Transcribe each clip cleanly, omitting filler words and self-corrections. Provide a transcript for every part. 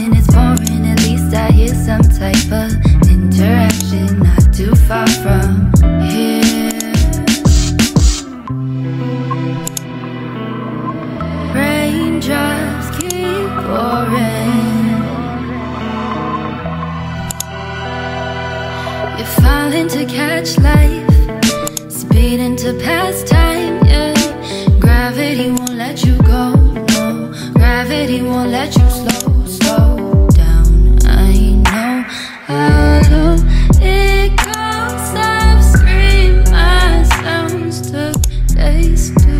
when it's boring, at least I hear some type of interaction not too far from here. Raindrops keep pouring. You're falling to catch life, speeding to pass time, yeah. Gravity won't let you go, no. Gravity won't let you slow down. I know how low it goes. I've screamed my sounds to face to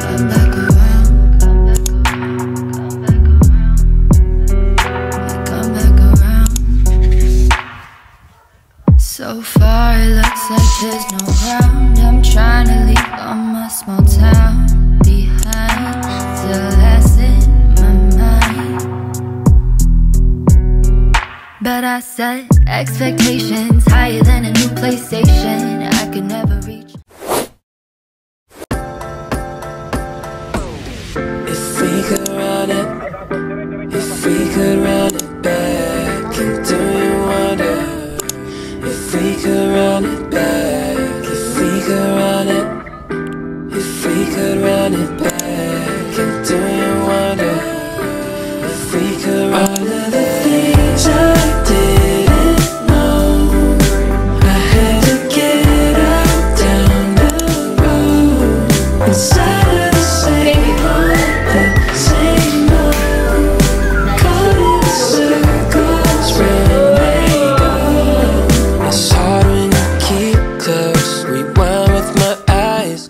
come back around, come back around, come back around. So far it looks like there's no ground. I'm trying to leave all my small town behind, still last in my mind. But I set expectations higher than a new PlayStation I could never reach. If we could run it, if we could run it back, and do you wonder? If we could run it back, if we could run it, if we could run it back, and do you wonder? If we could run all of the things I didn't know, I had to get out down the road, inside of the same old, the same old, caught in circles round they go. It's hard when you keep close, rewind with my eyes.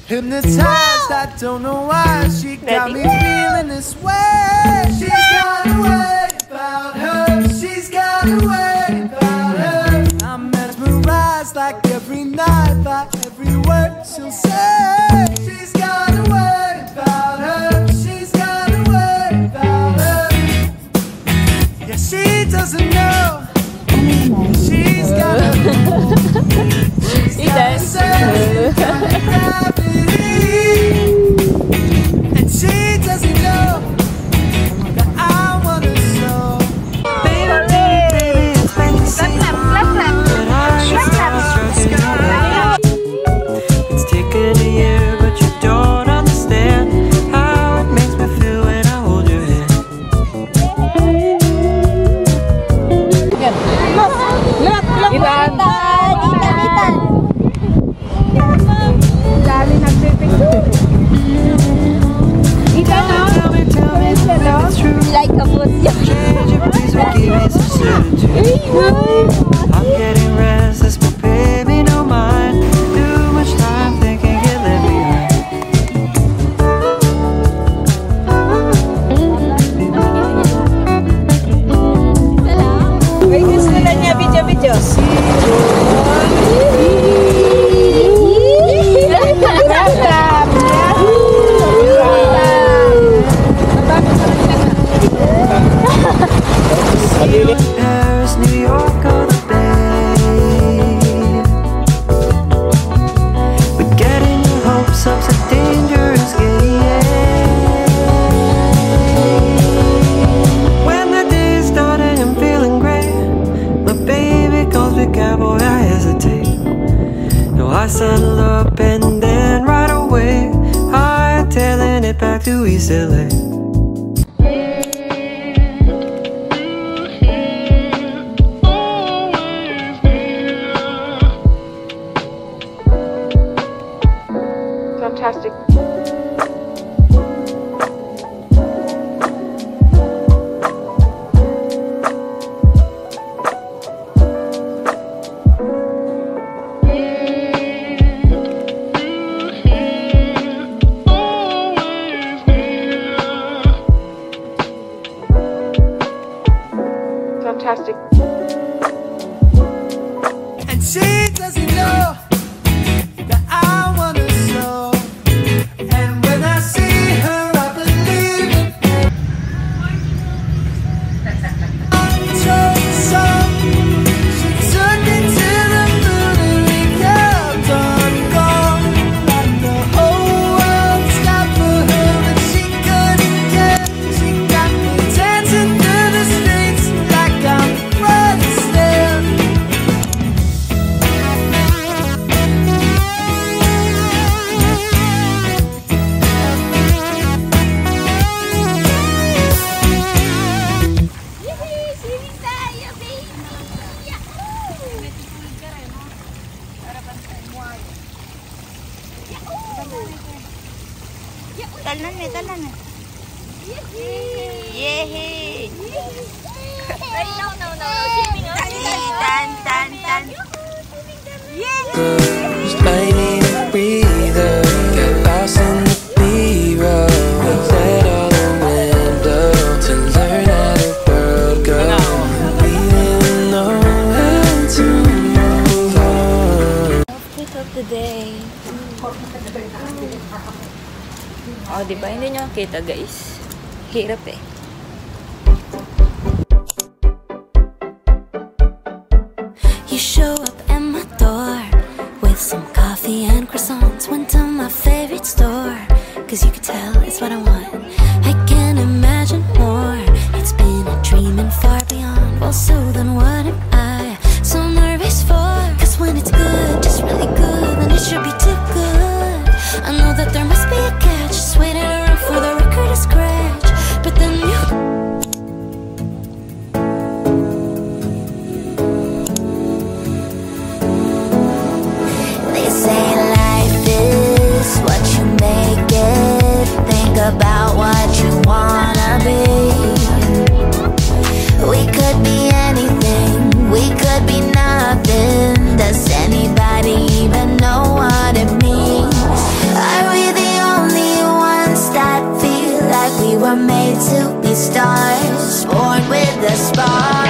Hypnotized, I don't know why she got me feeling this way. She's got a way about her, she's got a way about her. I'm mesmerized like every night by every word she'll say. She's got a way about her, she's got a way about her. Yeah, she doesn't know. She's got a certain kind of gravity, and she doesn't know that I wanna show. Baby, baby, it's been the same, but I just it's taken a year, but you don't understand how it makes me feel when I hold your hand. Like a motion. I'm getting restless, but baby, don't mind. Too much time thinking get left behind. Wait, gusto na niya video. Paris, New York, or the Bay. We're getting your hopes up, so dangerous game. When the day started, I'm feeling great. My baby calls me cowboy, I hesitate. No, I settle up and then right away hightailing it back to East LA. Fantastic. Talan eh, talan eh. Yay! No. Swimming Tan. Just might need a breather. Get lost in the B-roll. Let all the wind blow to learn how the world goes. We didn't know how to move on. Outfit of the day. Oh, diba? Hindi nyo kita, guys. Hirap eh. You show up at my door with some coffee and croissants. Went to my favorite store, cause you could tell it's what I want. I can't imagine more. It's been a dream and far beyond. Well, so then what am I so nervous for? Cause when it's good, just really good, then it should be too good. I know that there must be a catch, just waiting around for the record to scratch. But then you about what you wanna be. We could be anything, we could be nothing. Does anybody even know what it means? Are we the only ones that feel like we were made to be stars, born with a spark?